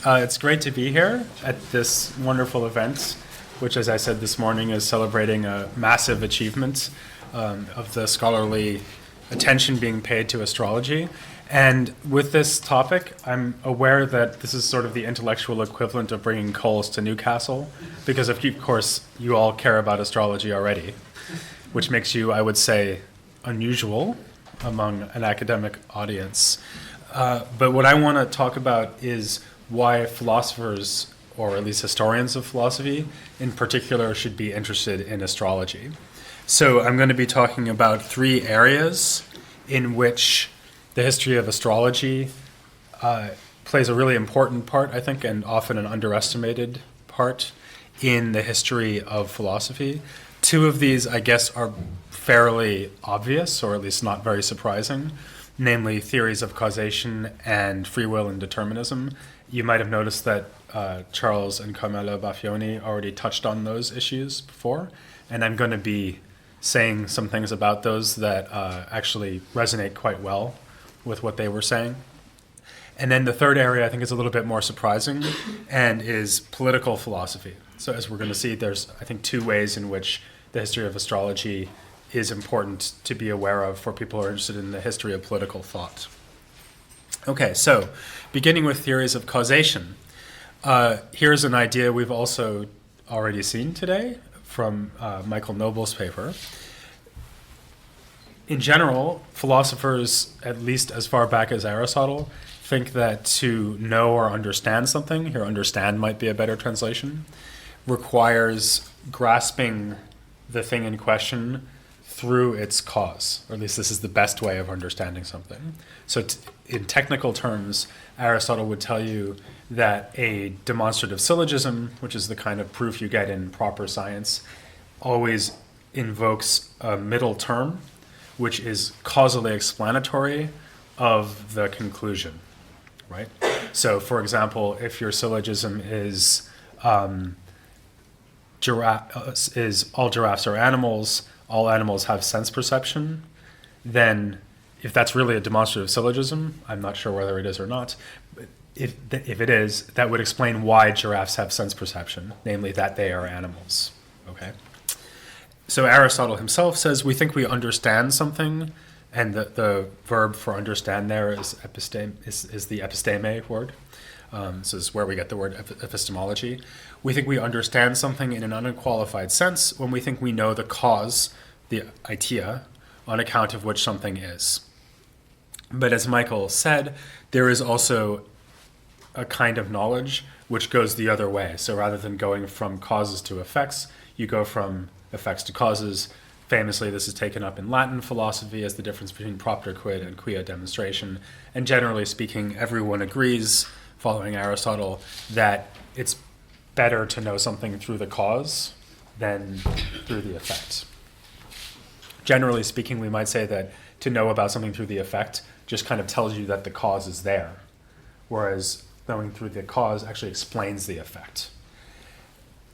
It's great to be here at this wonderful event, which, as I said this morning, is celebrating a massive achievement of the scholarly attention being paid to astrology. And with this topic, I'm aware that this is sort of the intellectual equivalent of bringing coals to Newcastle, because of course you all care about astrology already, which makes you, I would say, unusual among an academic audience. But what I want to talk about is why philosophers, or at least historians of philosophy in particular, should be interested in astrology. So I'm going to be talking about three areas in which the history of astrology plays a really important part, I think, and often an underestimated part in the history of philosophy. Two of these, I guess, are fairly obvious, or at least not very surprising, namely theories of causation and free will and determinism. You might have noticed that Charles and Carmela Baffioni already touched on those issues before, and I'm going to be saying some things about those that actually resonate quite well with what they were saying. And then the third area I think is a little bit more surprising and is political philosophy. So as we're going to see, there's, I think, two ways in which the history of astrology is important to be aware of for people who are interested in the history of political thought. Okay, so beginning with theories of causation. Here's an idea we've also already seen today from Michael Noble's paper. In general, philosophers, at least as far back as Aristotle, think that to know or understand something, here understand might be a better translation, requires grasping the thing in question through its cause, or at least this is the best way of understanding something. So in technical terms, Aristotle would tell you that a demonstrative syllogism, which is the kind of proof you get in proper science, always invokes a middle term, which is causally explanatory of the conclusion, right? So, for example, if your syllogism is all giraffes are animals, all animals have sense perception, then if that's really a demonstrative syllogism, I'm not sure whether it is or not, but if it is, that would explain why giraffes have sense perception, namely that they are animals, okay? So Aristotle himself says we think we understand something, and the verb for understand there is is the episteme word. This is where we get the word epistemology. We think we understand something in an unqualified sense when we think we know the cause, the idea, on account of which something is. But as Michael said, there is also a kind of knowledge which goes the other way. So rather than going from causes to effects, you go from effects to causes. Famously, this is taken up in Latin philosophy as the difference between propter quid and quia demonstration. And generally speaking, everyone agrees, following Aristotle, that it's better to know something through the cause than through the effect. Generally speaking, we might say that to know about something through the effect just kind of tells you that the cause is there, whereas knowing through the cause actually explains the effect.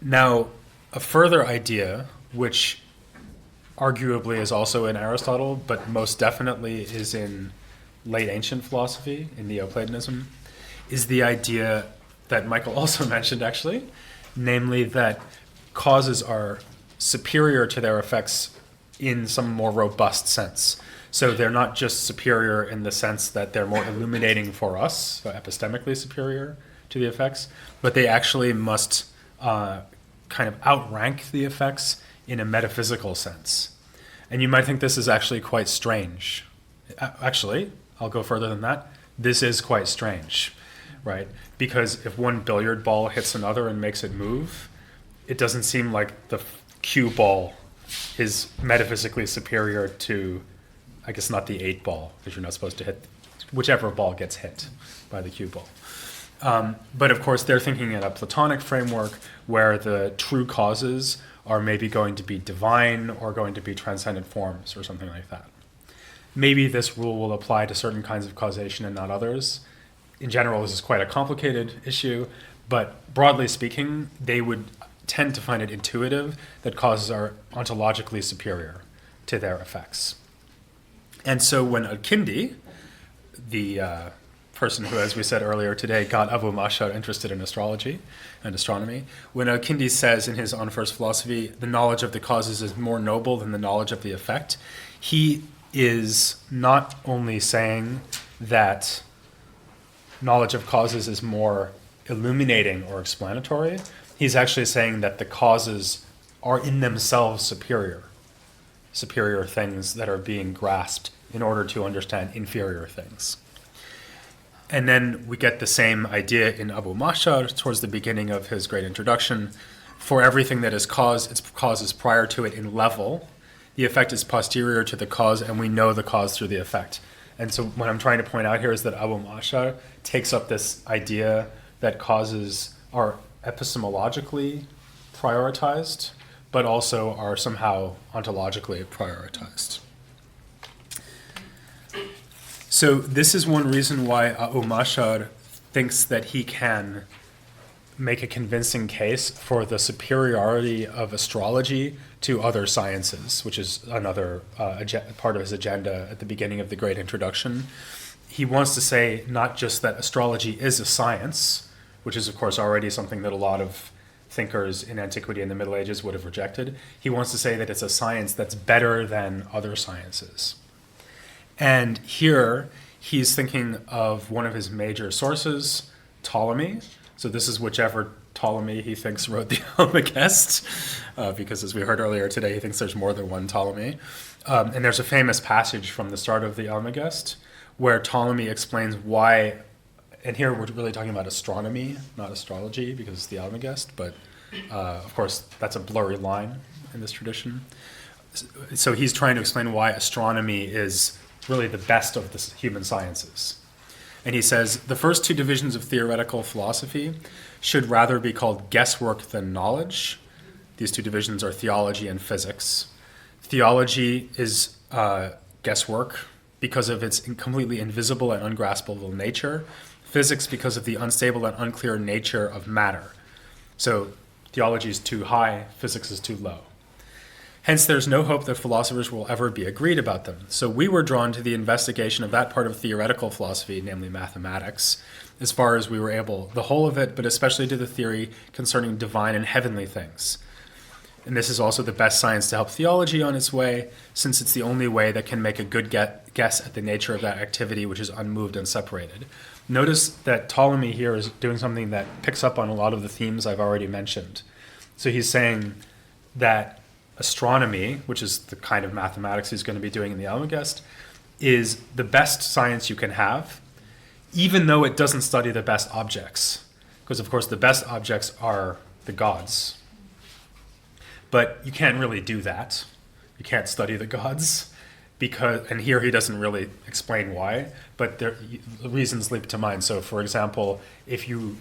Now, a further idea, which arguably is also in Aristotle, but most definitely is in late ancient philosophy, in Neoplatonism, is the idea that Michael also mentioned, actually, namely that causes are superior to their effects in some more robust sense. So they're not just superior in the sense that they're more illuminating for us, so epistemically superior to the effects, but they actually must kind of outrank the effects in a metaphysical sense. And you might think this is actually quite strange. Actually, I'll go further than that. This is quite strange, right? Because if one billiard ball hits another and makes it move, it doesn't seem like the cue ball is metaphysically superior to, I guess, not the 8 ball, because you're not supposed to hit whichever ball gets hit by the cue ball. But of course, they're thinking in a Platonic framework where the true causes are maybe going to be divine or going to be transcendent forms or something like that. Maybe this rule will apply to certain kinds of causation and not others. In general, this is quite a complicated issue, but broadly speaking, they would tend to find it intuitive that causes are ontologically superior to their effects. And so when al-Kindī, the person who, as we said earlier today, got Abu Mashar interested in astrology and astronomy. When al-Kindī says in his On First Philosophy, the knowledge of the causes is more noble than the knowledge of the effect, he is not only saying that knowledge of causes is more illuminating or explanatory, he's actually saying that the causes are in themselves superior things that are being grasped in order to understand inferior things. And then we get the same idea in Abu Mashar towards the beginning of his great introduction. For everything that is cause, its cause is prior to it in level. The effect is posterior to the cause, and we know the cause through the effect. And so what I'm trying to point out here is that Abu Mashar takes up this idea that causes are epistemologically prioritized, but also are somehow ontologically prioritized. So this is one reason why Abu Mashar thinks that he can make a convincing case for the superiority of astrology to other sciences, which is another part of his agenda at the beginning of the Great Introduction. He wants to say not just that astrology is a science, which is of course already something that a lot of thinkers in antiquity and the Middle Ages would have rejected. He wants to say that it's a science that's better than other sciences. And here he's thinking of one of his major sources, Ptolemy. So this is whichever Ptolemy he thinks wrote the Almagest, because as we heard earlier today, he thinks there's more than one Ptolemy. And there's a famous passage from the start of the Almagest where Ptolemy explains why, and here we're really talking about astronomy, not astrology, because it's the Almagest, but of course that's a blurry line in this tradition. So he's trying to explain why astronomy is really the best of the human sciences. And he says, the first two divisions of theoretical philosophy should rather be called guesswork than knowledge. These two divisions are theology and physics. Theology is guesswork because of its completely invisible and ungraspable nature. Physics because of the unstable and unclear nature of matter. So theology is too high, physics is too low. Hence, there's no hope that philosophers will ever be agreed about them. So we were drawn to the investigation of that part of theoretical philosophy, namely mathematics, as far as we were able, the whole of it, but especially to the theory concerning divine and heavenly things. And this is also the best science to help theology on its way, since it's the only way that can make a good guess at the nature of that activity which is unmoved and separated. Notice that Ptolemy here is doing something that picks up on a lot of the themes I've already mentioned. So he's saying that astronomy, which is the kind of mathematics he's going to be doing in the Almagest, is the best science you can have, even though it doesn't study the best objects. Because, of course, the best objects are the gods. But you can't really do that. You can't study the gods. And here he doesn't really explain why, but the reasons leap to mind. So, for example, if you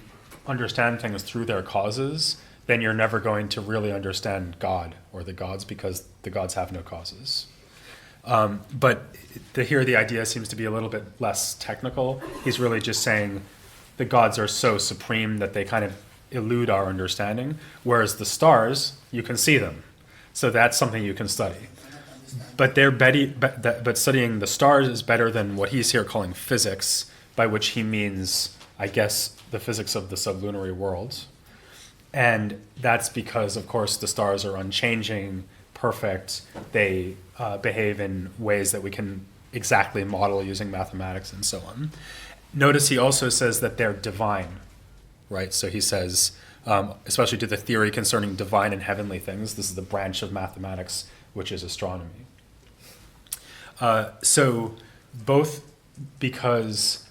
understand things through their causes, then you're never going to really understand God or the gods because the gods have no causes. But here the idea seems to be a little bit less technical. He's really just saying the gods are so supreme that they kind of elude our understanding, whereas the stars, you can see them. So that's something you can study. But but studying the stars is better than what he's here calling physics, by which he means, I guess, the physics of the sublunary world. And that's because, of course, the stars are unchanging, perfect. They behave in ways that we can exactly model using mathematics and so on. Notice he also says that they're divine, right? So he says, especially to the theory concerning divine and heavenly things, this is the branch of mathematics, which is astronomy. So both because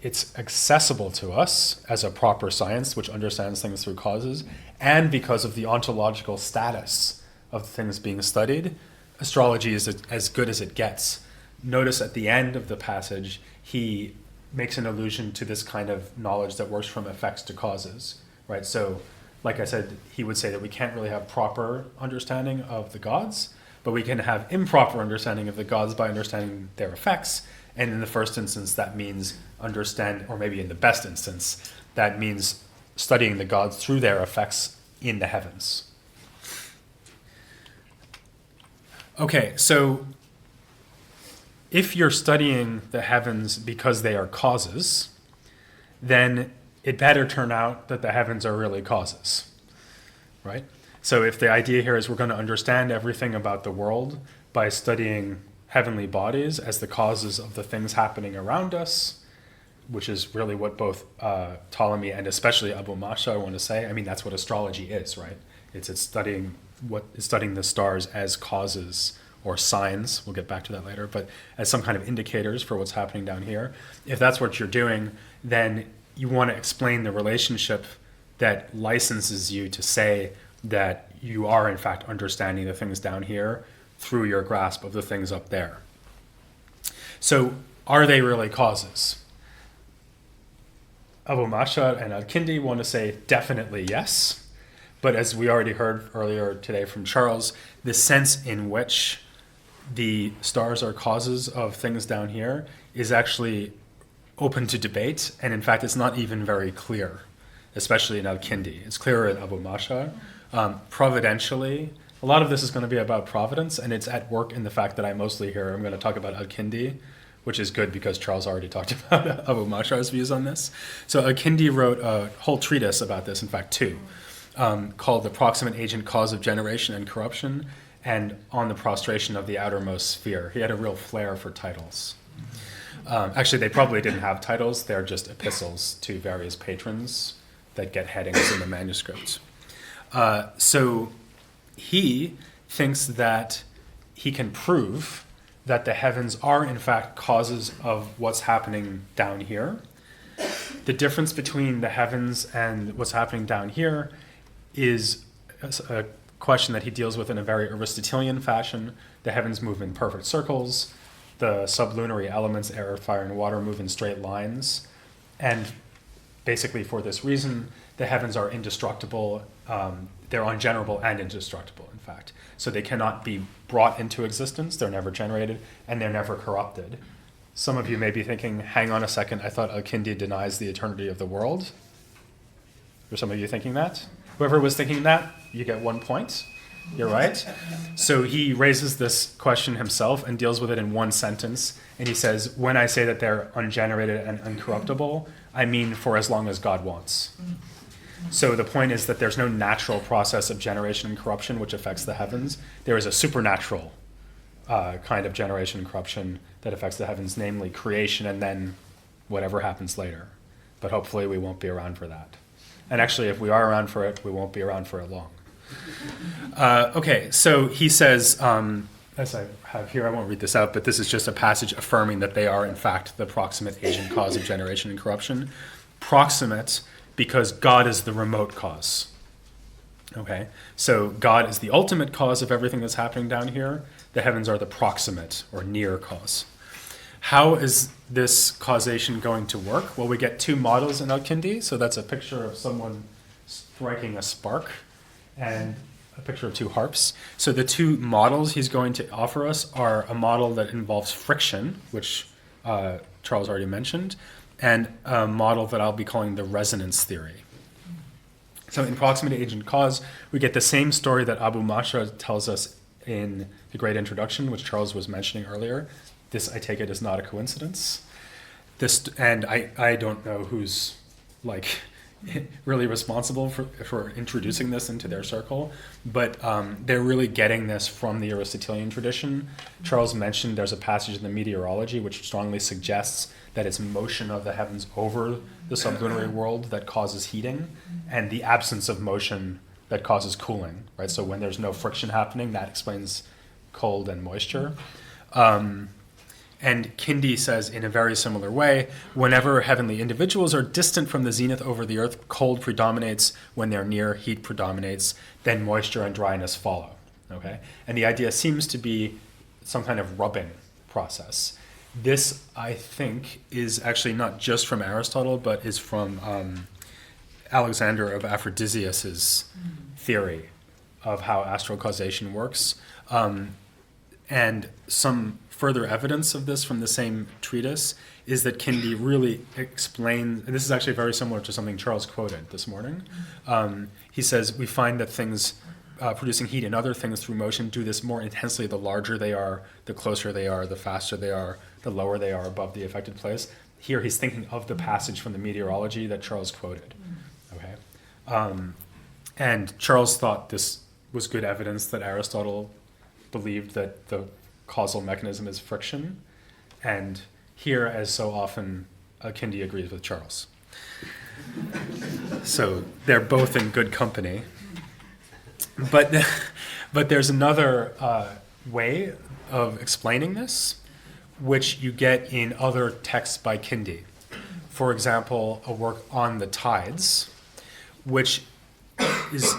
it's accessible to us as a proper science which understands things through causes, and because of the ontological status of the things being studied, astrology is as good as it gets. Notice at the end of the passage, he makes an allusion to this kind of knowledge that works from effects to causes, right? So, like I said, he would say that we can't really have proper understanding of the gods, but we can have improper understanding of the gods by understanding their effects. And in the first instance, that means or maybe in the best instance, that means studying the gods through their effects in the heavens. Okay, so if you're studying the heavens because they are causes, then it better turn out that the heavens are really causes, right? So if the idea here is we're going to understand everything about the world by studying heavenly bodies as the causes of the things happening around us, which is really what both Ptolemy and especially Abu Mashar want to say. I mean, that's what astrology is, right? It's studying the stars as causes or signs. We'll get back to that later, but as some kind of indicators for what's happening down here. If that's what you're doing, then you want to explain the relationship that licenses you to say that you are in fact understanding the things down here through your grasp of the things up there. So are they really causes? Abu Mashar and al-Kindī want to say definitely yes, but as we already heard earlier today from Charles, the sense in which the stars are causes of things down here is actually open to debate, and in fact it's not even very clear, especially in al-Kindī. It's clearer in Abu Mashar. Providentially, a lot of this is going to be about providence, and it's at work in the fact that I'm going to talk about al-Kindī, which is good because Charles already talked about Abu Mashar's views on this. So al-Kindī wrote a whole treatise about this, in fact two, called The Proximate Agent Cause of Generation and Corruption, and On the Prostration of the Outermost Sphere. He had a real flair for titles. Actually, they probably didn't have titles. They're just epistles to various patrons that get headings in the manuscript. So he thinks that he can prove that the heavens are in fact causes of what's happening down here. The difference between the heavens and what's happening down here is a question that he deals with in a very Aristotelian fashion. The heavens move in perfect circles. The sublunary elements, air, fire, and water, move in straight lines. And basically for this reason, the heavens are indestructible. They're ungenerable and indestructible, in fact. So they cannot be brought into existence. They're never generated, and they're never corrupted. Some of you may be thinking, hang on a second, I thought al-Kindī denies the eternity of the world. Were some of you thinking that? Whoever was thinking that, you get 1 point. You're right. So he raises this question himself and deals with it in one sentence. And he says, when I say that they're ungenerated and uncorruptible, I mean for as long as God wants. So the point is that there's no natural process of generation and corruption which affects the heavens. There is a supernatural kind of generation and corruption that affects the heavens, namely creation and then whatever happens later. But hopefully we won't be around for that. And actually, if we are around for it, we won't be around for it long. Okay, so he says, as I have here, I won't read this out, but this is just a passage affirming that they are, in fact, the proximate agent cause of generation and corruption. Proximate because God is the remote cause. Okay, so God is the ultimate cause of everything that's happening down here. The heavens are the proximate or near cause. How is this causation going to work? Well, we get two models in al-Kindī. So that's a picture of someone striking a spark and a picture of two harps. So the two models he's going to offer us are a model that involves friction, which Charles already mentioned, and a model that I'll be calling the resonance theory. So in proximate agent cause, we get the same story that Abu Mashar tells us in the Great Introduction, which Charles was mentioning earlier. This, I take it, is not a coincidence. And I don't know who's really responsible for introducing this into their circle, but they're really getting this from the Aristotelian tradition. Charles mentioned there's a passage in the Meteorology which strongly suggests that it's motion of the heavens over the sublunary world that causes heating, and the absence of motion that causes cooling, right? So when there's no friction happening, that explains cold and moisture. And Kindī says in a very similar way, whenever heavenly individuals are distant from the zenith over the earth, cold predominates. When they're near, heat predominates. Then moisture and dryness follow. Okay? And the idea seems to be some kind of rubbing process. This, I think, is actually not just from Aristotle, but is from Alexander of Aphrodisias's theory of how astral causation works. And some further evidence of this from the same treatise is that Kindī really explains, and this is actually very similar to something Charles quoted this morning. He says, we find that things producing heat and other things through motion do this more intensely the larger they are, the closer they are, the faster they are, the lower they are above the affected place. Here he's thinking of the passage from the meteorology that Charles quoted. Okay, and Charles thought this was good evidence that Aristotle believed that the causal mechanism is friction. And here, as so often, al-Kindī agrees with Charles. So they're both in good company. But there's another way of explaining this, which you get in other texts by Kindī. For example, a work on the tides, which is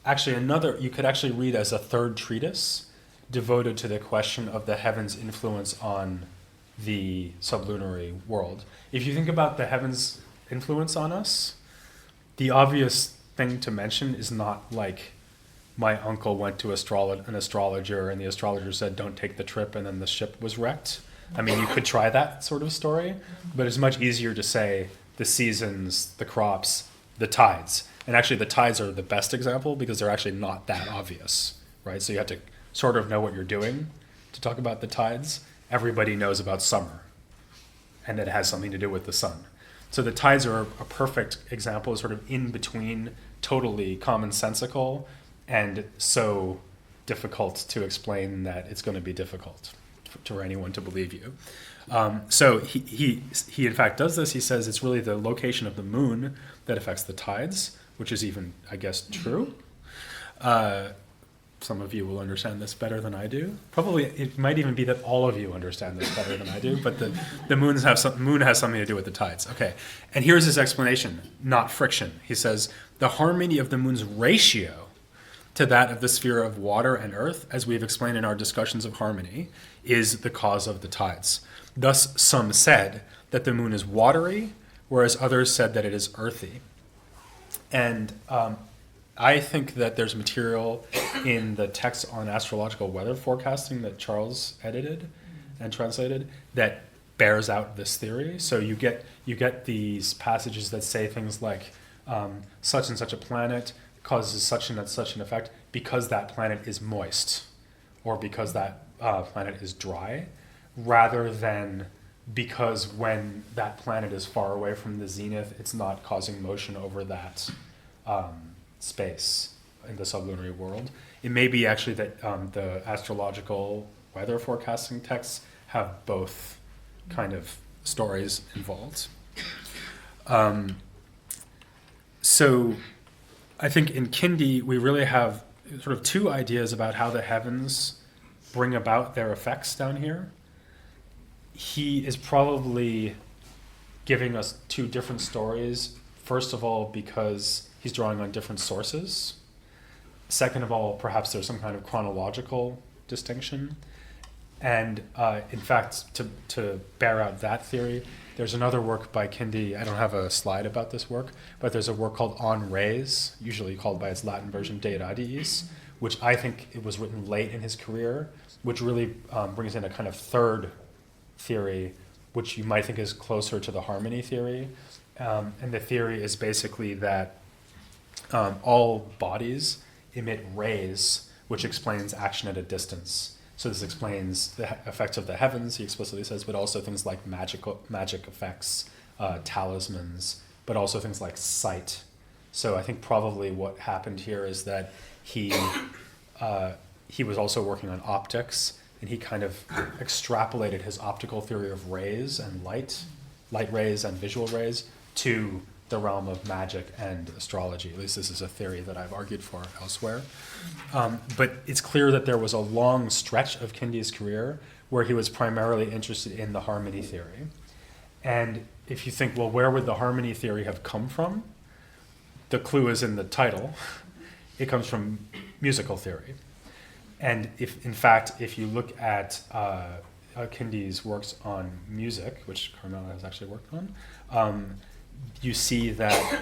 actually another, you could actually read as a third treatise devoted to the question of the heavens' influence on the sublunary world. If you think about the heavens' influence on us, the obvious thing to mention is not like my uncle went to an astrologer and the astrologer said, don't take the trip, and then the ship was wrecked. I mean, you could try that sort of story, but it's much easier to say the seasons, the crops, the tides. And actually the tides are the best example because they're actually not that obvious, right? So you have to sort of know what you're doing to talk about the tides. Everybody knows about summer, and it has something to do with the sun. So the tides are a perfect example, sort of in between, totally commonsensical, and so difficult to explain that it's going to be difficult for anyone to believe you. So he in fact does this. He says it's really the location of the moon that affects the tides, which is even, I guess, true. Some of you will understand this better than I do. Probably it might even be that all of you understand this better than I do, but the moon has something to do with the tides. Okay, and here's his explanation, not friction. He says, the harmony of the moon's ratio to that of the sphere of water and earth, as we've explained in our discussions of harmony, is the cause of the tides. Thus, some said that the moon is watery, whereas others said that it is earthy. And I think that there's material in the text on astrological weather forecasting that Charles edited and translated that bears out this theory. So you get these passages that say things like such and such a planet causes such and such an effect because that planet is moist or because that planet is dry, rather than because when that planet is far away from the zenith, it's not causing motion over that space in the sublunary world. It may be actually that the astrological weather forecasting texts have both kind of stories involved. So I think in Kindī we really have sort of two ideas about how the heavens bring about their effects down here. He is probably giving us two different stories. First of all, because he's drawing on different sources. Second of all, perhaps there's some kind of chronological distinction. And in fact, to bear out that theory, there's another work by Kindī. I don't have a slide about this work, but there's a work called On Res, usually called by its Latin version De Radiis, which I think it was written late in his career, which really brings in a kind of third theory, which you might think is closer to the harmony theory. And the theory is basically that all bodies emit rays, which explains action at a distance. So this explains the effects of the heavens, he explicitly says, but also things like magic effects, talismans, but also things like sight. So I think probably what happened here is that he was also working on optics, and he kind of extrapolated his optical theory of rays and light rays and visual rays to the realm of magic and astrology. At least this is a theory that I've argued for elsewhere. But it's clear that there was a long stretch of Kindī's career where he was primarily interested in the harmony theory. And if you think, well, where would the harmony theory have come from? The clue is in the title. It comes from musical theory. And if you look at al-Kindī's works on music, which Carmela has actually worked on, you see that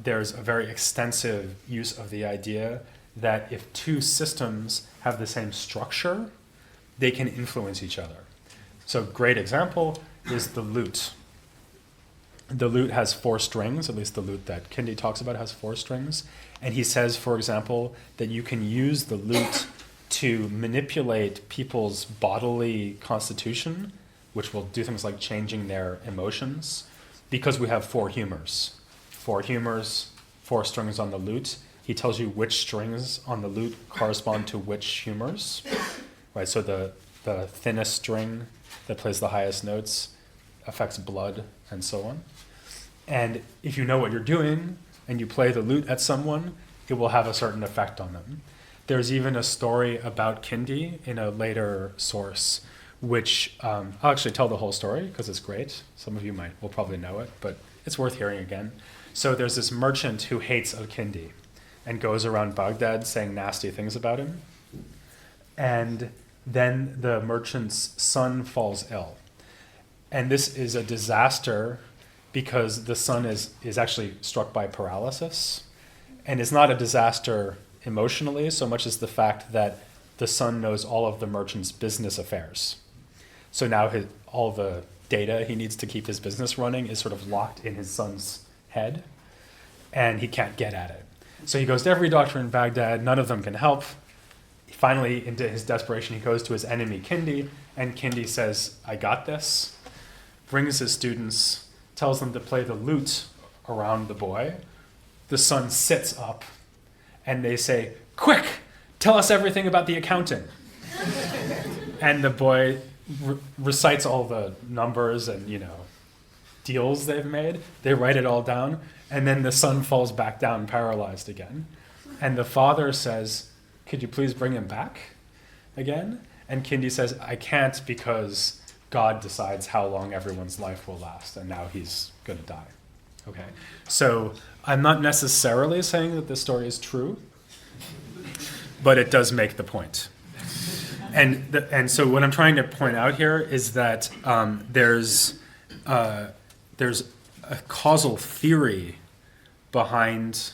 there's a very extensive use of the idea that if two systems have the same structure, they can influence each other. So a great example is the lute. the lute has 4 strings, at least the lute that Kindī talks about has 4 strings. And he says, for example, that you can use the lute to manipulate people's bodily constitution, which will do things like changing their emotions, because we have 4 humors. 4 humors, 4 strings on the lute. He tells you which strings on the lute correspond to which humors, right? So the thinnest string that plays the highest notes affects blood and so on. And if you know what you're doing and you play the lute at someone, it will have a certain effect on them. There's even a story about Kindī in a later source, which I'll actually tell the whole story because it's great. Some of you will probably know it, but it's worth hearing again. So there's this merchant who hates al-Kindī and goes around Baghdad saying nasty things about him. And then the merchant's son falls ill. And this is a disaster because the son is actually struck by paralysis. And it's not a disaster emotionally so much as the fact that the son knows all of the merchant's business affairs. So now all the data he needs to keep his business running is sort of locked in his son's head, and he can't get at it. So he goes to every doctor in Baghdad, none of them can help. Finally, into his desperation, he goes to his enemy Kindī, and Kindī says, I got this, brings his students, tells them to play the lute around the boy. The son sits up, and they say, quick, tell us everything about the accounting. And the boy recites all the numbers and, deals they've made. They write it all down, and then the son falls back down paralyzed again. And the father says, could you please bring him back again? And Kindī says, I can't because God decides how long everyone's life will last, and now he's going to die. Okay, so I'm not necessarily saying that this story is true, but it does make the point. And so what I'm trying to point out here is that there's a causal theory behind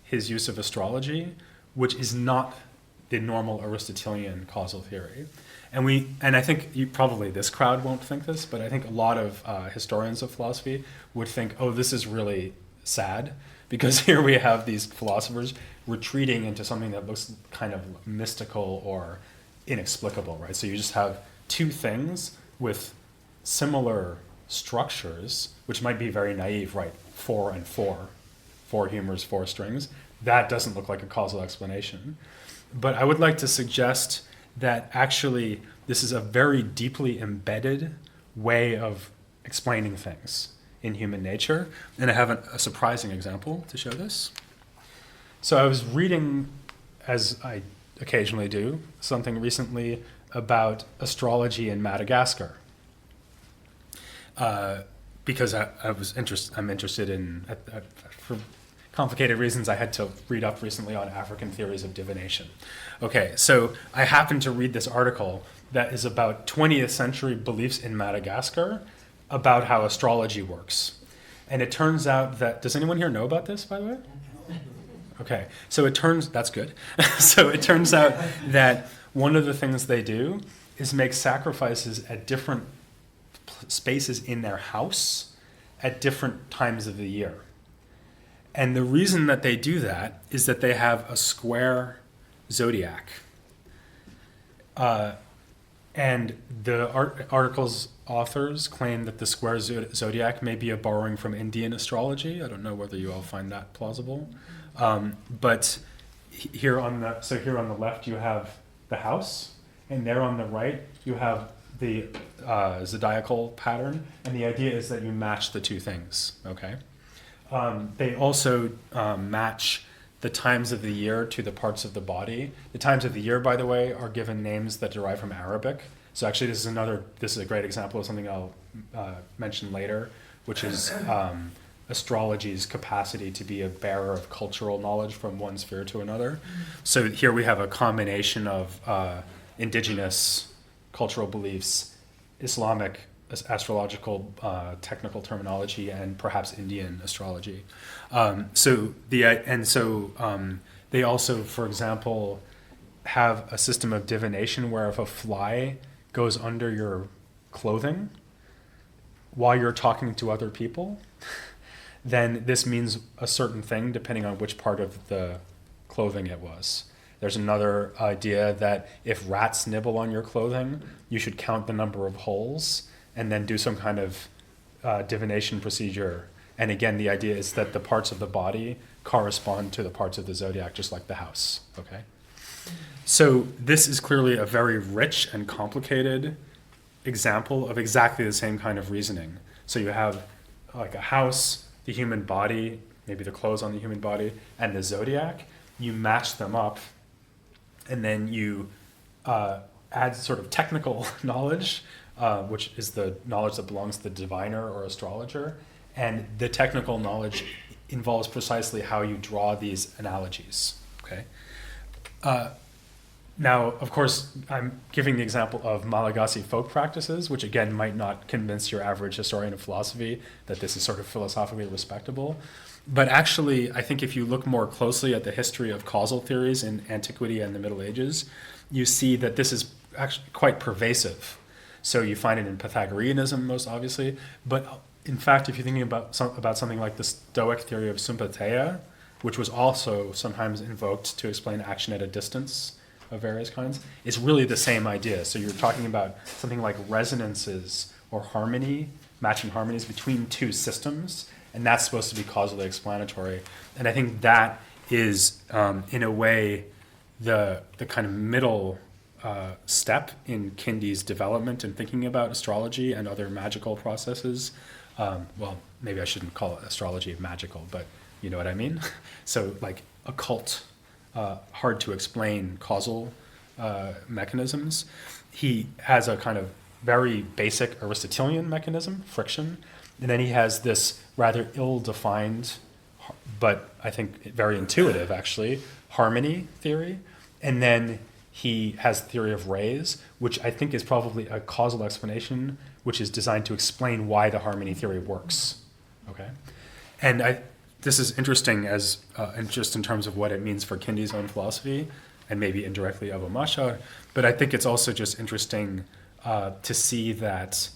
his use of astrology, which is not the normal Aristotelian causal theory. And I think probably this crowd won't think this, but I think a lot of historians of philosophy would think, oh, this is really sad, because here we have these philosophers retreating into something that looks kind of mystical or inexplicable, right? So you just have 2 things with similar structures, which might be very naive, right? 4 and 4, 4 humors, 4 strings. That doesn't look like a causal explanation. But I would like to suggest that actually this is a very deeply embedded way of explaining things in human nature. And I have a surprising example to show this. So I was reading, as I occasionally do, something recently about astrology in Madagascar. Because I'm interested in, for complicated reasons, I had to read up recently on African theories of divination. Okay, so I happened to read this article that is about 20th century beliefs in Madagascar about how astrology works. And it turns out that, does anyone here know about this, by the way? Okay, so that's good. So it turns out that one of the things they do is make sacrifices at different spaces in their house at different times of the year. And the reason that they do that is that they have a square zodiac. And the article's authors claim that the square zodiac may be a borrowing from Indian astrology. I don't know whether you all find that plausible. But here on the left you have the house, and there on the right you have the zodiacal pattern, and the idea is that you match the 2 things. Okay. They also match the times of the year to the parts of the body. The times of the year, by the way, are given names that derive from Arabic. So actually this is a great example of something I'll mention later, which is astrology's capacity to be a bearer of cultural knowledge from one sphere to another. So here we have a combination of indigenous cultural beliefs, Islamic astrological technical terminology, and perhaps Indian astrology. They also, for example, have a system of divination where if a fly goes under your clothing while you're talking to other people, then this means a certain thing depending on which part of the clothing it was. There's another idea that if rats nibble on your clothing, you should count the number of holes and then do some kind of divination procedure. And again, the idea is that the parts of the body correspond to the parts of the zodiac, just like the house. Okay. So this is clearly a very rich and complicated example of exactly the same kind of reasoning. So you have like a house, the human body, maybe the clothes on the human body, and the zodiac. You match them up, and then you add sort of technical knowledge, which is the knowledge that belongs to the diviner or astrologer. And the technical knowledge involves precisely how you draw these analogies. Okay. Now, of course, I'm giving the example of Malagasy folk practices, which again might not convince your average historian of philosophy that this is sort of philosophically respectable. But actually, I think if you look more closely at the history of causal theories in antiquity and the Middle Ages, you see that this is actually quite pervasive. So you find it in Pythagoreanism, most obviously. But in fact, if you're thinking about something like the Stoic theory of sympatheia, which was also sometimes invoked to explain action at a distance of various kinds, it's really the same idea. So you're talking about something like resonances or harmony, matching harmonies between two systems, and that's supposed to be causally explanatory. And I think that is, in a way, the kind of middle step in Kindī's development and thinking about astrology and other magical processes. Well, maybe I shouldn't call it astrology magical, but you know what I mean? So like occult, hard to explain causal mechanisms. He has a kind of very basic Aristotelian mechanism, friction, and then he has this rather ill-defined, but I think very intuitive actually, harmony theory. And then he has the theory of rays, which I think is probably a causal explanation, which is designed to explain why the harmony theory works. Okay, and this is interesting as and just in terms of what it means for Kindī's own philosophy, and maybe indirectly Abu Mashar. But I think it's also just interesting to see that,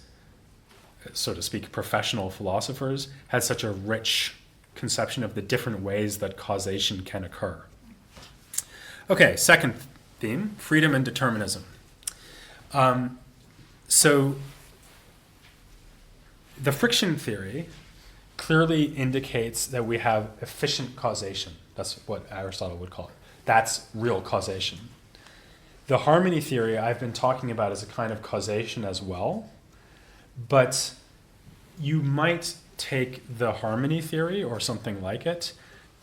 so to speak, professional philosophers had such a rich conception of the different ways that causation can occur. Okay, second theme, freedom and determinism. So the friction theory clearly indicates that we have efficient causation. That's what Aristotle would call it. That's real causation. The harmony theory I've been talking about as a kind of causation as well, but you might take the harmony theory or something like it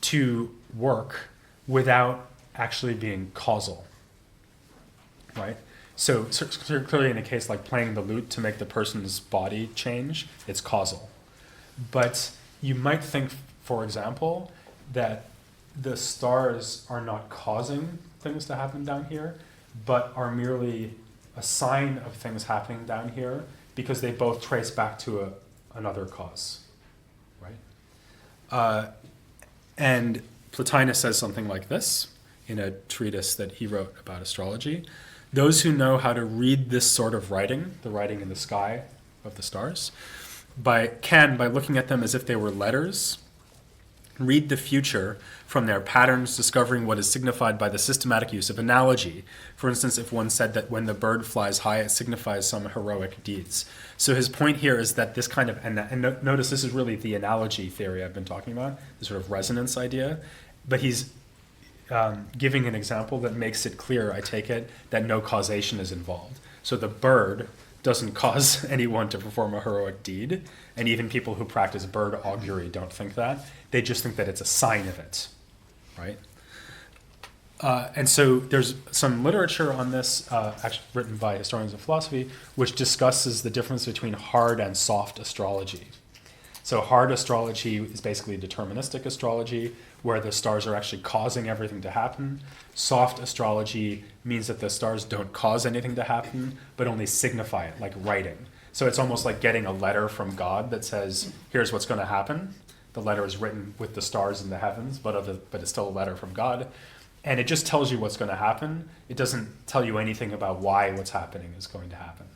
to work without actually being causal, right? So clearly in a case like playing the lute to make the person's body change, it's causal. But you might think, for example, that the stars are not causing things to happen down here, but are merely a sign of things happening down here because they both trace back to another cause, right? And Plotinus says something like this in a treatise that he wrote about astrology. Those who know how to read this sort of writing, the writing in the sky of the stars, by looking at them as if they were letters, read the future from their patterns, discovering what is signified by the systematic use of analogy. For instance, if one said that when the bird flies high, it signifies some heroic deeds. So his point here is that this kind of, and notice this is really the analogy theory I've been talking about, the sort of resonance idea, but he's giving an example that makes it clear, I take it, that no causation is involved. So the bird doesn't cause anyone to perform a heroic deed, and even people who practice bird augury don't think that. They just think that it's a sign of it, right? And so there's some literature on this, actually written by historians of philosophy, which discusses the difference between hard and soft astrology. So hard astrology is basically deterministic astrology, where the stars are actually causing everything to happen. Soft astrology means that the stars don't cause anything to happen, but only signify it, like writing. So it's almost like getting a letter from God that says, here's what's going to happen. The letter is written with the stars in the heavens, but it's still a letter from God. And it just tells you what's going to happen. It doesn't tell you anything about why what's happening is going to happen.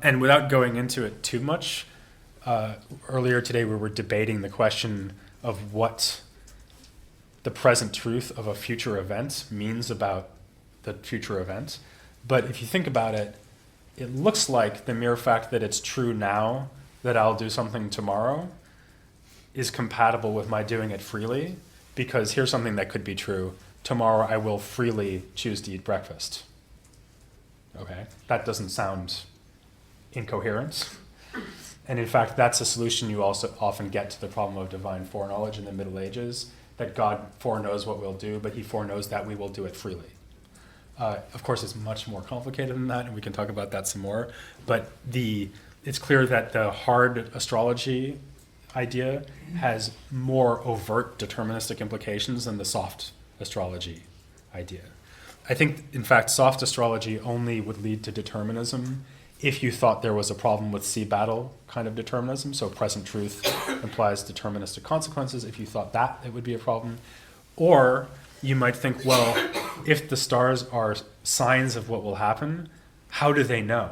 And without going into it too much, earlier today we were debating the question of what the present truth of a future event means about the future event. But if you think about it, it looks like the mere fact that it's true now that I'll do something tomorrow is compatible with my doing it freely, because here's something that could be true. Tomorrow I will freely choose to eat breakfast. Okay, that doesn't sound incoherent. And in fact, that's a solution you also often get to the problem of divine foreknowledge in the Middle Ages, that God foreknows what we'll do, but he foreknows that we will do it freely. Of course, it's much more complicated than that, and we can talk about that some more. But it's clear that the hard astrology idea has more overt deterministic implications than the soft astrology idea. I think, in fact, soft astrology only would lead to determinism if you thought there was a problem with sea battle kind of determinism, so present truth implies deterministic consequences. If you thought that, it would be a problem. Or you might think, well, if the stars are signs of what will happen, how do they know?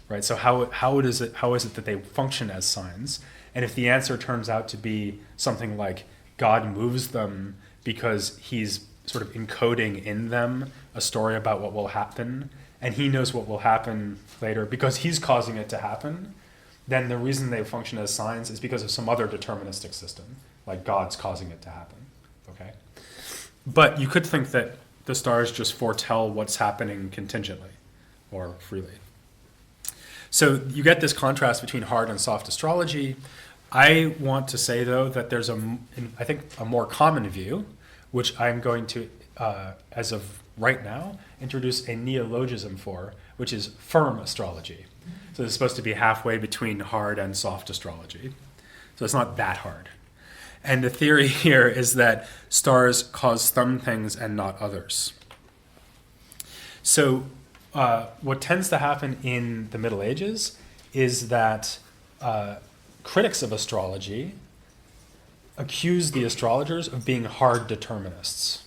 Right? So how is it that they function as signs? And if the answer turns out to be something like God moves them because he's sort of encoding in them a story about what will happen, and he knows what will happen later because he's causing it to happen, then the reason they function as signs is because of some other deterministic system, like God's causing it to happen. Okay? But you could think that the stars just foretell what's happening contingently or freely. So you get this contrast between hard and soft astrology. I want to say, though, that there's I think a more common view, which I'm going to, as of right now, introduce a neologism for, which is firm astrology. So it's supposed to be halfway between hard and soft astrology. So it's not that hard. And the theory here is that stars cause some things and not others. So what tends to happen in the Middle Ages is that critics of astrology accuse the astrologers of being hard determinists.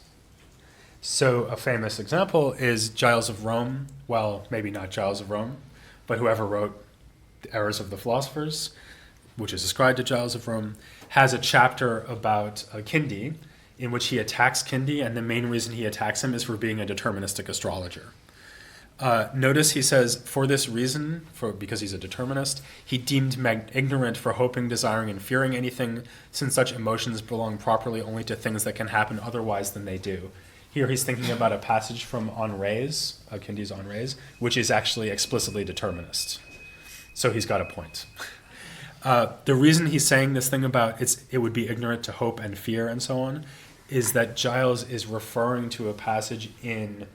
So a famous example is Giles of Rome. Well, maybe not Giles of Rome, but whoever wrote The Errors of the Philosophers, which is ascribed to Giles of Rome, has a chapter about al-Kindī in which he attacks Kindī, and the main reason he attacks him is for being a deterministic astrologer. Notice he says, for this reason, because he's a determinist, he deemed ignorant for hoping, desiring, and fearing anything, since such emotions belong properly only to things that can happen otherwise than they do. Here he's thinking about a passage from al-Kindī's al-Rayz, which is actually explicitly determinist. So he's got a point. The reason he's saying this thing about it would be ignorant to hope and fear and so on is that Giles is referring to a passage in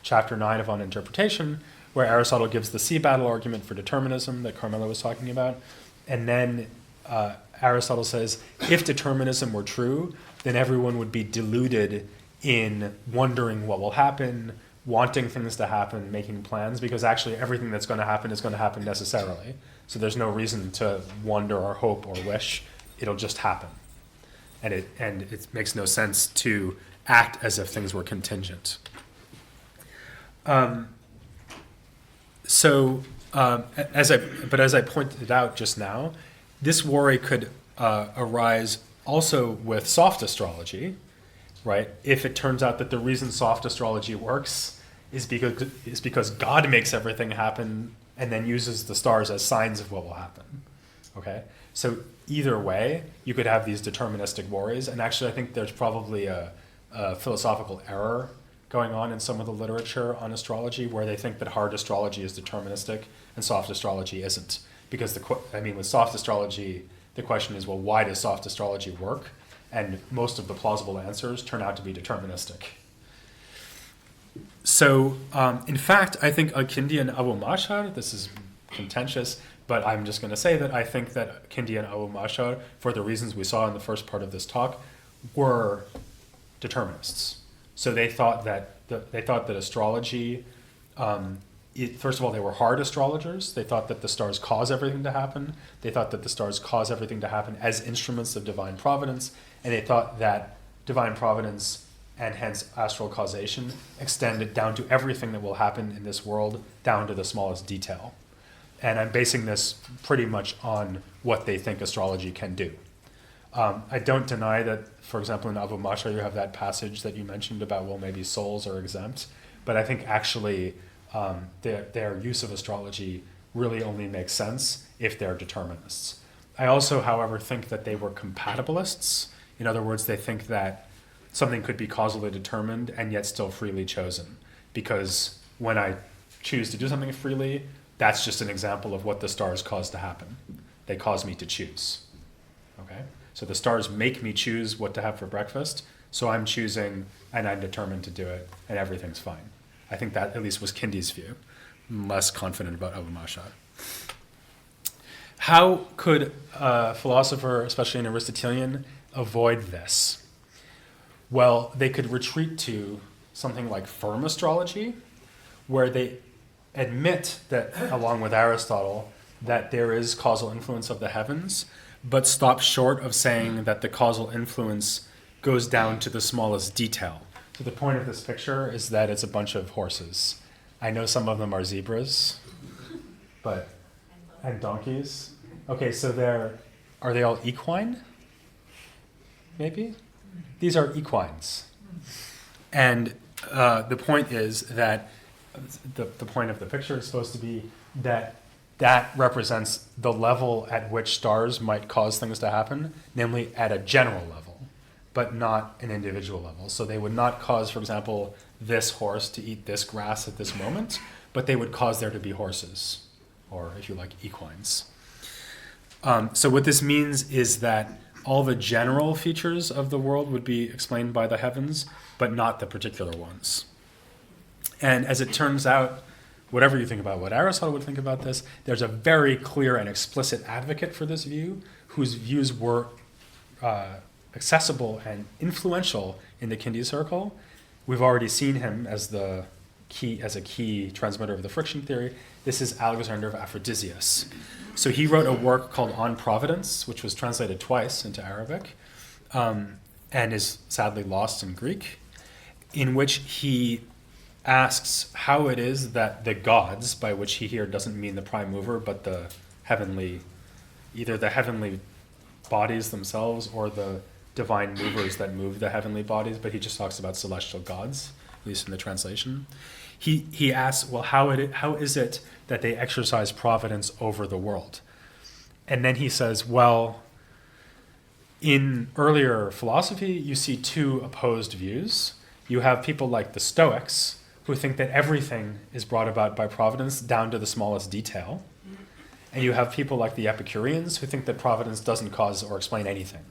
Chapter 9 of On Interpretation, where Aristotle gives the sea battle argument for determinism that Carmela was talking about. And then Aristotle says, if determinism were true, then everyone would be deluded in wondering what will happen, wanting things to happen, making plans, because actually everything that's going to happen is going to happen necessarily. So there's no reason to wonder or hope or wish. It'll just happen. And it makes no sense to act as if things were contingent. As I pointed out just now, this worry could arise also with soft astrology, right? If it turns out that the reason soft astrology works is because God makes everything happen and then uses the stars as signs of what will happen. Okay, so either way, you could have these deterministic worries, and actually, I think there's probably a philosophical error going on in some of the literature on astrology where they think that hard astrology is deterministic and soft astrology isn't. Because with soft astrology, the question is, well, why does soft astrology work? And most of the plausible answers turn out to be deterministic. So, in fact, I think al-Kindī and Abu Mashar, this is contentious, but I'm just going to say that I think that Kindī and Abu Mashar, for the reasons we saw in the first part of this talk, were determinists. So they thought that astrology, first of all, they were hard astrologers. They thought that the stars cause everything to happen. They thought that the stars cause everything to happen as instruments of divine providence. And they thought that divine providence and hence astral causation extended down to everything that will happen in this world, down to the smallest detail. And I'm basing this pretty much on what they think astrology can do. I don't deny that, for example, in Abu Mashar, you have that passage that you mentioned about, well, maybe souls are exempt. But I think actually their use of astrology really only makes sense if they're determinists. I also, however, think that they were compatibilists. In other words, they think that something could be causally determined and yet still freely chosen. Because when I choose to do something freely, that's just an example of what the stars cause to happen. They cause me to choose. Okay? So the stars make me choose what to have for breakfast, so I'm choosing and I'm determined to do it, and everything's fine. I think that at least was Kindī's view. I'm less confident about Abu Mashar. How could a philosopher, especially an Aristotelian, avoid this? Well, they could retreat to something like firm astrology, where they admit that, along with Aristotle, that there is causal influence of the heavens, but stop short of saying that the causal influence goes down to the smallest detail. So the point of this picture is that it's a bunch of horses. I know some of them are zebras, and donkeys. Okay, so are they all equine? Maybe? These are equines. And the point is that the point of the picture is supposed to be that represents the level at which stars might cause things to happen, namely at a general level, but not an individual level. So they would not cause, for example, this horse to eat this grass at this moment, but they would cause there to be horses, or if you like, equines. So what this means is that all the general features of the world would be explained by the heavens, but not the particular ones. And as it turns out, whatever you think about what Aristotle would think about this, there's a very clear and explicit advocate for this view, whose views were accessible and influential in the Kindī circle. We've already seen him as a key transmitter of the friction theory. This is Alexander of Aphrodisias. So he wrote a work called On Providence, which was translated twice into Arabic, and is sadly lost in Greek, in which he asks how it is that the gods, by which he here doesn't mean the prime mover, but either the heavenly bodies themselves or the divine movers that move the heavenly bodies, but he just talks about celestial gods, at least in the translation. He asks, well, how is it that they exercise providence over the world? And then he says, well, in earlier philosophy, you see two opposed views. You have people like the Stoics, who think that everything is brought about by providence down to the smallest detail. And you have people like the Epicureans, who think that providence doesn't cause or explain anything.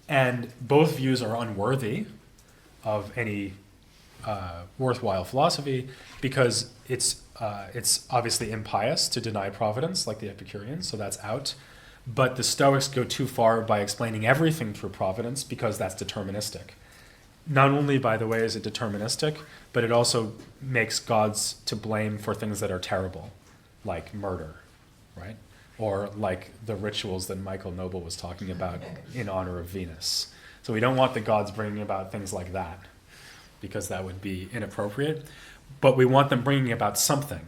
And both views are unworthy of any worthwhile philosophy, because it's obviously impious to deny providence, like the Epicureans, so that's out. But the Stoics go too far by explaining everything through providence, because that's deterministic. Not only, by the way, is it deterministic, but it also makes gods to blame for things that are terrible, like murder, right? Or like the rituals that Michael Noble was talking about in honor of Venus. So we don't want the gods bringing about things like that, because that would be inappropriate. But we want them bringing about something.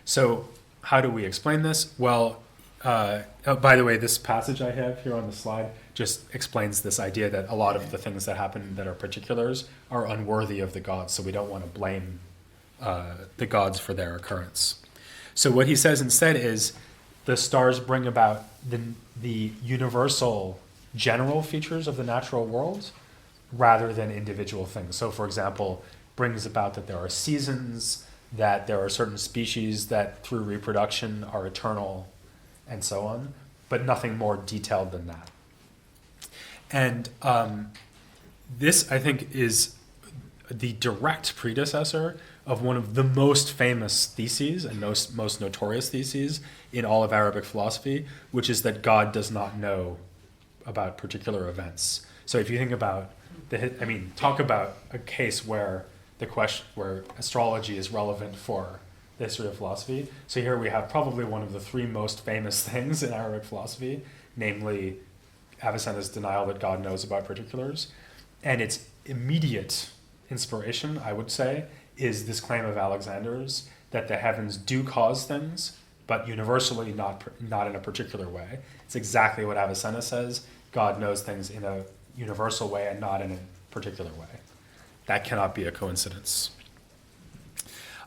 So how do we explain this? Well, by the way, this passage I have here on the slide just explains this idea that a lot of the things that happen that are particulars are unworthy of the gods, so we don't want to blame the gods for their occurrence. So what he says instead is the stars bring about the universal general features of the natural world rather than individual things. So, for example, brings about that there are seasons, that there are certain species that through reproduction are eternal, and so on, but nothing more detailed than that. And this, I think, is the direct predecessor of one of the most famous theses and most notorious theses in all of Arabic philosophy, which is that God does not know about particular events. So if you think about talk about a case where where astrology is relevant for the history of philosophy. So here we have probably one of the three most famous things in Arabic philosophy, namely Avicenna's denial that God knows about particulars. And its immediate inspiration, I would say, is this claim of Alexander's that the heavens do cause things, but universally not in a particular way. It's exactly what Avicenna says. God knows things in a universal way and not in a particular way. That cannot be a coincidence.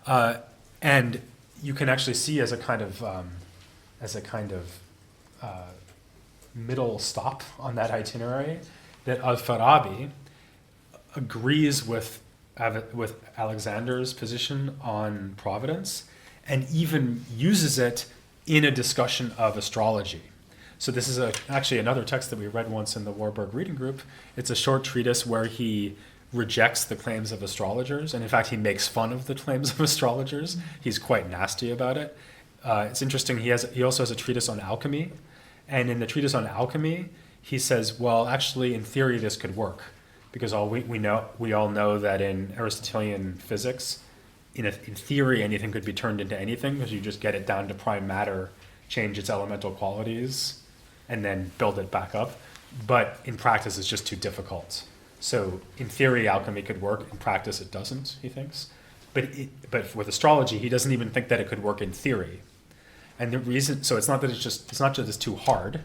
And you can actually see as a kind of middle stop on that itinerary that al-Fārābī agrees with Alexander's position on providence and even uses it in a discussion of astrology. So this is actually another text that we read once in the Warburg reading group. It's a short treatise where he rejects the claims of astrologers, and in fact he makes fun of the claims of astrologers. He's quite nasty about it. It's interesting, he also has a treatise on alchemy, and in the treatise on alchemy he says, well, actually in theory this could work, because we all know that in Aristotelian physics, in theory anything could be turned into anything, because you just get it down to prime matter, change its elemental qualities, and then build it back up. But in practice it's just too difficult. So in theory alchemy could work, in practice it doesn't, he thinks. But with astrology he doesn't even think that it could work in theory. And the reason, so it's not that it's too hard,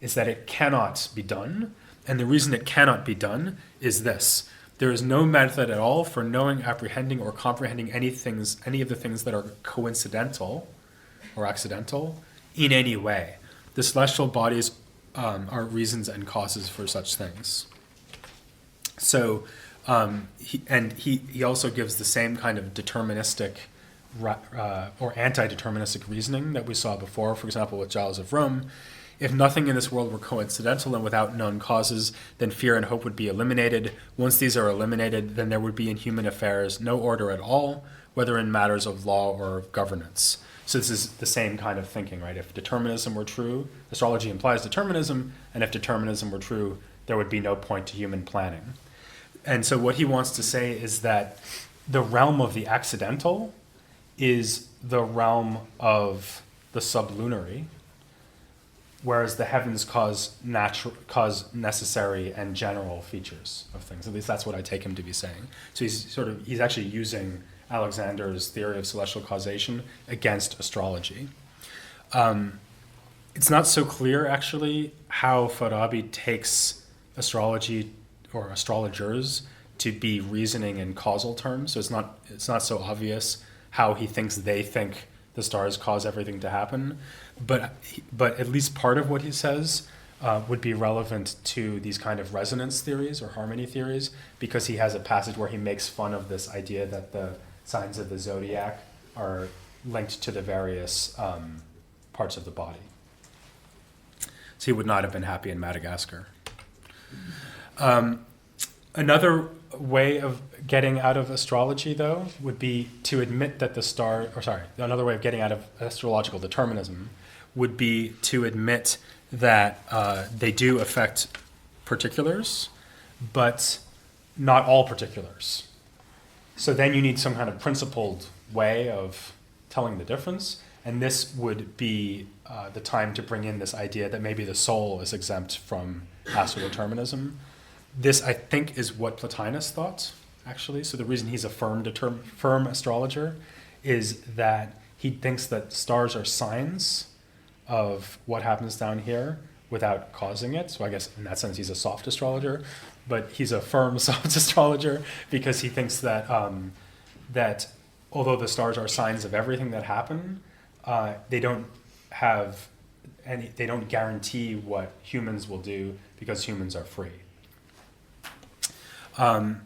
it's that it cannot be done. And the reason it cannot be done is this: there is no method at all for knowing, apprehending, or comprehending any of the things that are coincidental or accidental in any way. The celestial bodies are reasons and causes for such things. So, he also gives the same kind of deterministic or anti-deterministic reasoning that we saw before, for example, with Giles of Rome. If nothing in this world were coincidental and without known causes, then fear and hope would be eliminated. Once these are eliminated, then there would be in human affairs no order at all, whether in matters of law or of governance. So this is the same kind of thinking, right? If determinism were true, astrology implies determinism, and if determinism were true, there would be no point to human planning. And so what he wants to say is that the realm of the accidental is the realm of the sublunary, whereas the heavens cause necessary and general features of things. At least that's what I take him to be saying. So he's actually using Alexander's theory of celestial causation against astrology. It's not so clear actually how Fārābī takes astrology or astrologers to be reasoning in causal terms. So it's not so obvious how he thinks they think the stars cause everything to happen, but at least part of what he says would be relevant to these kind of resonance theories or harmony theories, because he has a passage where he makes fun of this idea that the signs of the zodiac are linked to the various parts of the body. So he would not have been happy in Madagascar. Another way of getting out of astrology, though, would be to admit that another way of getting out of astrological determinism would be to admit that they do affect particulars, but not all particulars. So then you need some kind of principled way of telling the difference, and this would be the time to bring in this idea that maybe the soul is exempt from astrodeterminism. This, I think, is what Plotinus thought, actually. So the reason he's a firm astrologer is that he thinks that stars are signs of what happens down here without causing it. So I guess in that sense he's a soft astrologer, but he's a firm soft astrologer because he thinks that that although the stars are signs of everything that happen, they don't guarantee what humans will do because humans are free. And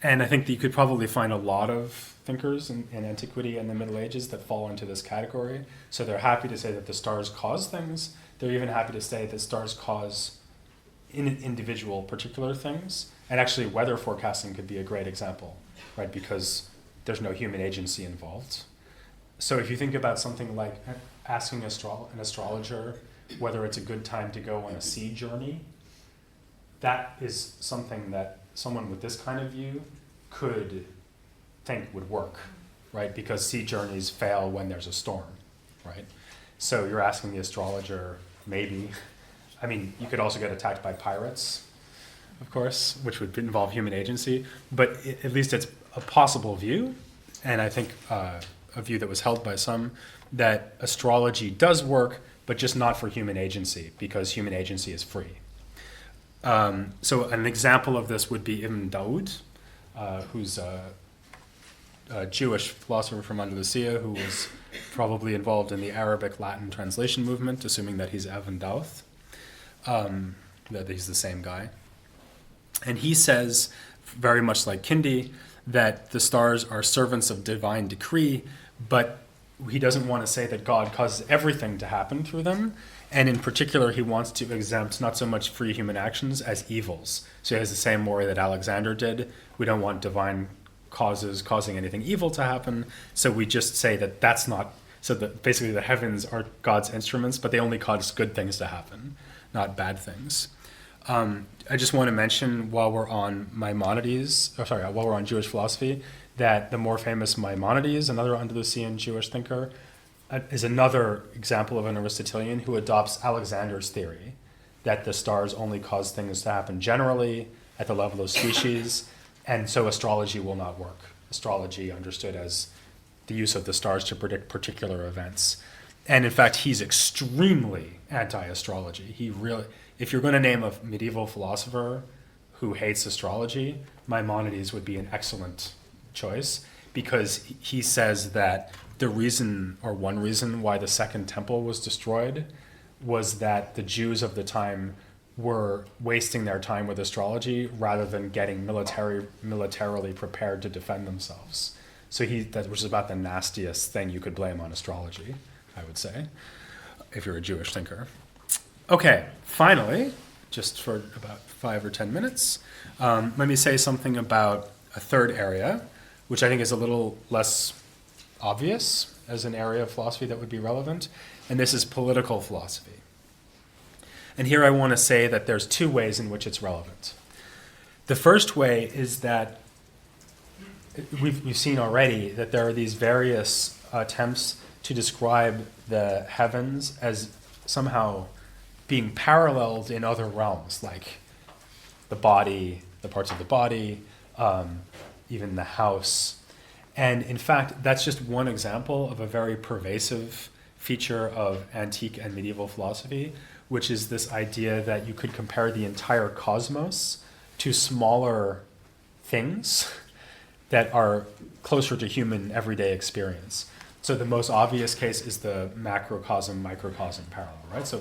I think that you could probably find a lot of thinkers in antiquity and the Middle Ages that fall into this category. So they're happy to say that the stars cause things. They're even happy to say that stars cause individual particular things. And actually weather forecasting could be a great example, right? Because there's no human agency involved. So if you think about something like asking an astrologer whether it's a good time to go on a sea journey, that is something that someone with this kind of view could think would work, right? Because sea journeys fail when there's a storm, right? So you're asking the astrologer, maybe. I mean, you could also get attacked by pirates, of course, which would involve human agency, but at least it's a possible view, and I think a view that was held by some, that astrology does work, but just not for human agency, because human agency is free. So an example of this would be Ibn Dawood, who's a Jewish philosopher from Andalusia who was probably involved in the Arabic Latin translation movement, assuming that he's Ibn Dawood, that he's the same guy. And he says, very much like Kindī, that the stars are servants of divine decree, but he doesn't want to say that God causes everything to happen through them. And in particular, he wants to exempt not so much free human actions as evils. So he has the same worry that Alexander did. We don't want divine causes causing anything evil to happen. So we just say that that's not, so that basically the heavens are God's instruments, but they only cause good things to happen, not bad things. I just want to mention while we're on while we're on Jewish philosophy, that the more famous Maimonides, another Andalusian Jewish thinker, is another example of an Aristotelian who adopts Alexander's theory that the stars only cause things to happen generally at the level of species, and so astrology will not work. Astrology understood as the use of the stars to predict particular events. And in fact, he's extremely anti-astrology. He really, if you're going to name a medieval philosopher who hates astrology, Maimonides would be an excellent choice, because he says that the reason, or one reason, why the Second Temple was destroyed was that the Jews of the time were wasting their time with astrology rather than getting militarily prepared to defend themselves. So that was about the nastiest thing you could blame on astrology, I would say, if you're a Jewish thinker. Okay, finally, just for about 5 or 10 minutes, let me say something about a third area, which I think is a little less obvious as an area of philosophy that would be relevant, and this is political philosophy. And here I want to say that there's 2 ways in which it's relevant. The first way is that we've seen already that there are these various attempts to describe the heavens as somehow being paralleled in other realms, like the body, the parts of the body, even the house. And in fact, that's just one example of a very pervasive feature of antique and medieval philosophy, which is this idea that you could compare the entire cosmos to smaller things that are closer to human everyday experience. So the most obvious case is the macrocosm-microcosm parallel, right? So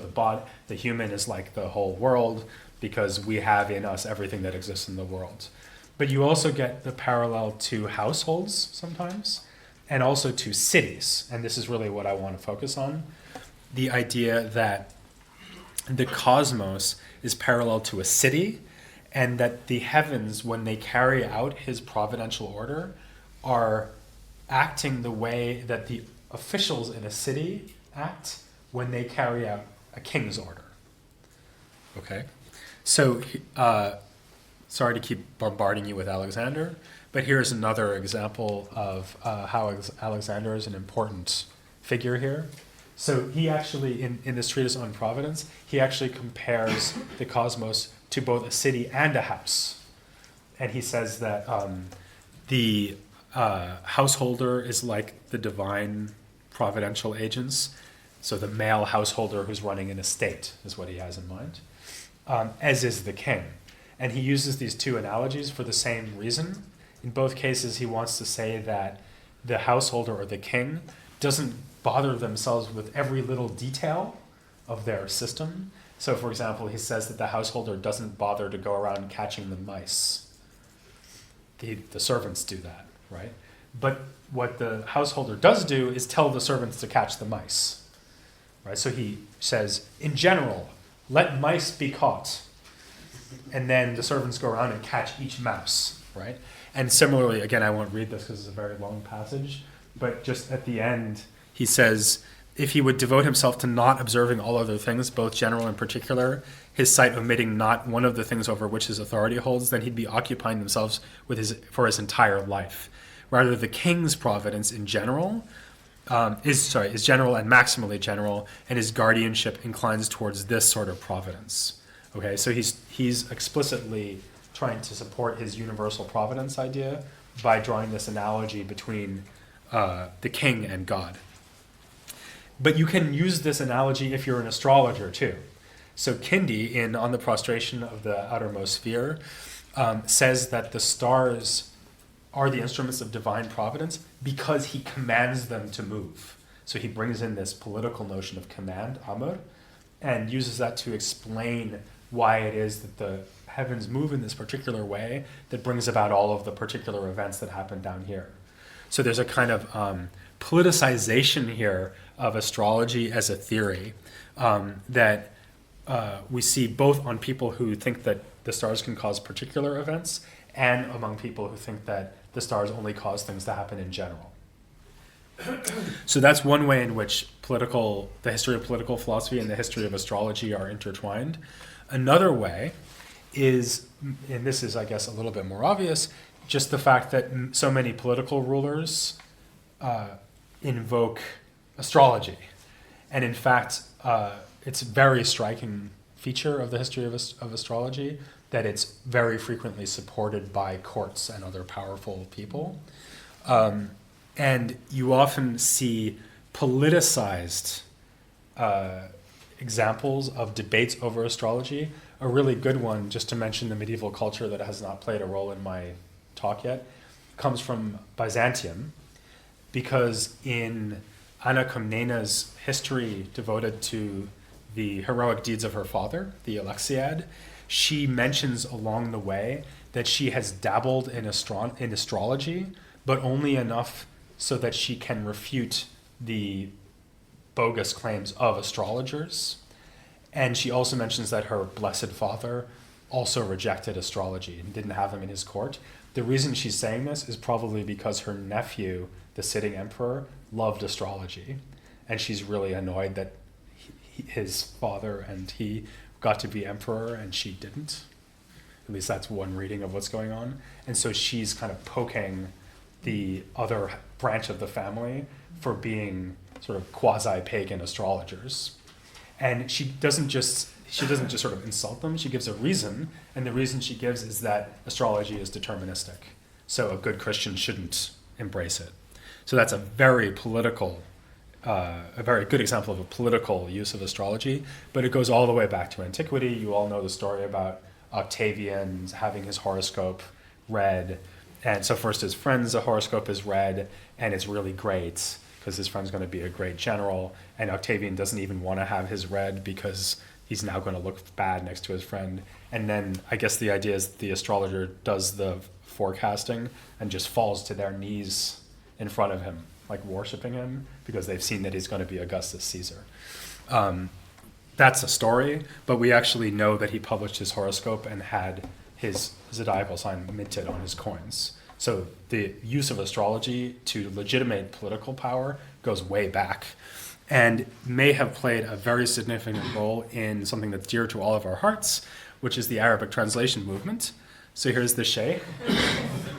the human is like the whole world because we have in us everything that exists in the world. But you also get the parallel to households sometimes, and also to cities. And this is really what I want to focus on. The idea that the cosmos is parallel to a city, and that the heavens, when they carry out his providential order, are acting the way that the officials in a city act when they carry out a king's order. Okay? So, sorry to keep bombarding you with Alexander, but here's another example of how Alexander is an important figure here. So he actually, in this treatise on providence, he actually compares the cosmos to both a city and a house. And he says that the householder is like the divine providential agents. So the male householder who's running an estate is what he has in mind, as is the king. And he uses these 2 analogies for the same reason. In both cases, he wants to say that the householder or the king doesn't bother themselves with every little detail of their system. So, for example, he says that the householder doesn't bother to go around catching the mice. The servants do that, right? But what the householder does do is tell the servants to catch the mice, right? So he says, in general, let mice be caught. And then the servants go around and catch each mouse, right? And similarly, again, I won't read this because it's a very long passage, but just at the end, he says, if he would devote himself to not observing all other things, both general and particular, his sight omitting not one of the things over which his authority holds, then he'd be occupying themselves for his entire life. Rather, the king's providence in general is general and maximally general, and his guardianship inclines towards this sort of providence. Okay, so he's explicitly trying to support his universal providence idea by drawing this analogy between the king and God. But you can use this analogy if you're an astrologer too. So Kindī, in On the Prostration of the Outermost Sphere, says that the stars are the instruments of divine providence because he commands them to move. So he brings in this political notion of command, amr, and uses that to explain why it is that the heavens move in this particular way that brings about all of the particular events that happen down here. So there's a kind of politicization here of astrology as a theory that we see both on people who think that the stars can cause particular events and among people who think that the stars only cause things to happen in general. So that's one way in which the history of political philosophy and the history of astrology are intertwined. Another way is, and this is, I guess, a little bit more obvious, just the fact that so many political rulers invoke astrology. And in fact, it's a very striking feature of the history of astrology that it's very frequently supported by courts and other powerful people. And you often see politicized examples of debates over astrology. A really good one, just to mention the medieval culture that has not played a role in my talk yet, comes from Byzantium, because in Anna Komnena's history devoted to the heroic deeds of her father, the Alexiad, she mentions along the way that she has dabbled in astrology, but only enough so that she can refute the bogus claims of astrologers. And she also mentions that her blessed father also rejected astrology and didn't have him in his court. The reason she's saying this is probably because her nephew, the sitting emperor, loved astrology. And she's really annoyed that his father and he got to be emperor and she didn't. At least that's one reading of what's going on. And so she's kind of poking the other branch of the family for being sort of quasi-pagan astrologers. And she doesn't just sort of insult them, she gives a reason, and the reason she gives is that astrology is deterministic. So a good Christian shouldn't embrace it. So that's a very political, a very good example of a political use of astrology, but it goes all the way back to antiquity. You all know the story about Octavian having his horoscope read. And so first his friend's horoscope is read, and it's really great because his friend's going to be a great general, and Octavian doesn't even want to have his read because he's now going to look bad next to his friend. And then I guess the idea is the astrologer does the forecasting and just falls to their knees in front of him, like worshiping him, because they've seen that he's going to be Augustus Caesar. That's a story, but we actually know that he published his horoscope and had his zodiacal sign minted on his coins. So the use of astrology to legitimate political power goes way back and may have played a very significant role in something that's dear to all of our hearts, which is the Arabic translation movement. So here's the Sheikh,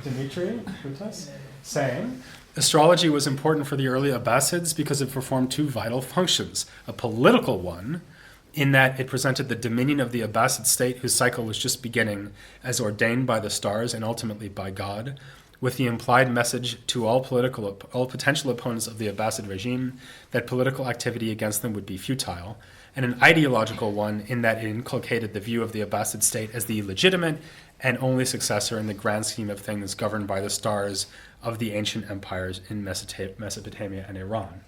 Dimitri Kutas, saying, astrology was important for the early Abbasids because it performed two vital functions. A political one, in that it presented the dominion of the Abbasid state whose cycle was just beginning as ordained by the stars and ultimately by God, with the implied message to all potential opponents of the Abbasid regime that political activity against them would be futile, and an ideological one in that it inculcated the view of the Abbasid state as the legitimate and only successor in the grand scheme of things governed by the stars of the ancient empires in Mesopotamia and Iran.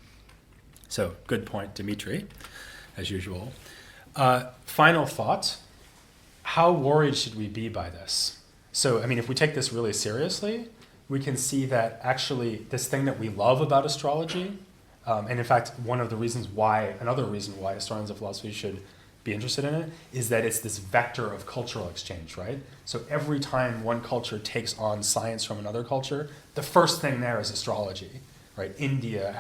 So, good point, Dimitri, as usual. Final thought, how worried should we be by this? So, I mean, if we take this really seriously, we can see that actually this thing that we love about astrology, and in fact, another reason why historians of philosophy should be interested in it, is that it's this vector of cultural exchange, right? So every time one culture takes on science from another culture, the first thing there is astrology, right? India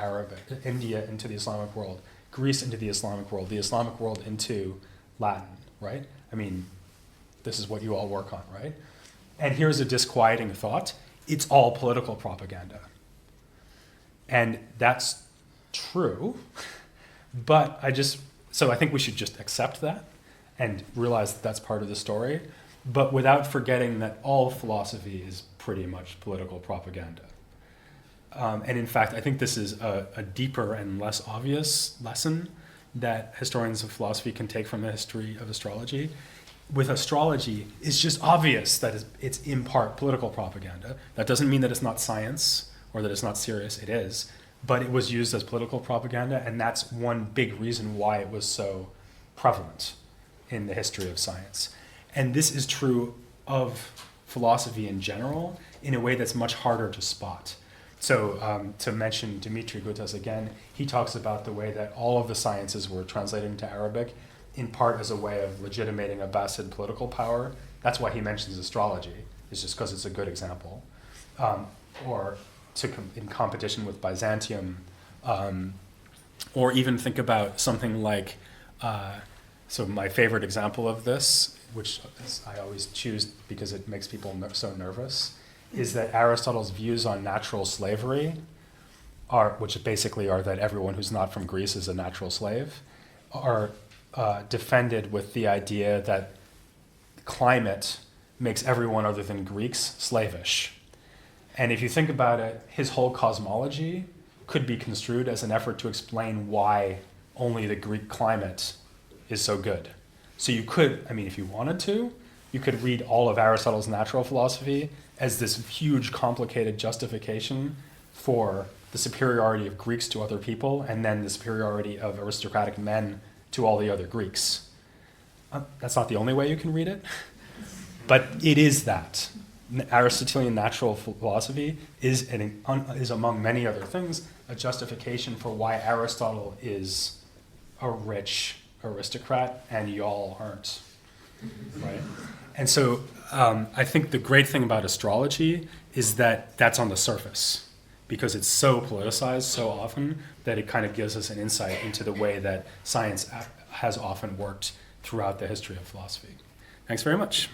into the Islamic world, Greece into the Islamic world into Latin, right? I mean, this is what you all work on, right? And here's a disquieting thought. It's all political propaganda. And that's true, but I think we should just accept that and realize that that's part of the story, but without forgetting that all philosophy is pretty much political propaganda. And in fact, I think this is a deeper and less obvious lesson that historians of philosophy can take from the history of astrology. With astrology, it's just obvious that it's in part political propaganda. That doesn't mean that it's not science or that it's not serious. It is. But it was used as political propaganda, and that's one big reason why it was so prevalent in the history of science. And this is true of philosophy in general in a way that's much harder to spot. So to mention Dimitri Gutas again, he talks about the way that all of the sciences were translated into Arabic in part as a way of legitimating Abbasid political power. That's why he mentions astrology, it's just because it's a good example. Or in competition with Byzantium, or even think about something like, so my favorite example of this, which I always choose because it makes people so nervous, is that Aristotle's views on natural slavery, which basically are that everyone who's not from Greece is a natural slave, are defended with the idea that climate makes everyone other than Greeks slavish. And if you think about it, his whole cosmology could be construed as an effort to explain why only the Greek climate is so good. So you could, if you wanted to, you could read all of Aristotle's natural philosophy as this huge, complicated justification for the superiority of Greeks to other people, and then the superiority of aristocratic men to all the other Greeks. That's not the only way you can read it, but it is that. Aristotelian natural philosophy is among many other things, a justification for why Aristotle is a rich aristocrat and y'all aren't, right? And so I think the great thing about astrology is that that's on the surface, because it's so politicized so often that it kind of gives us an insight into the way that science has often worked throughout the history of philosophy. Thanks very much.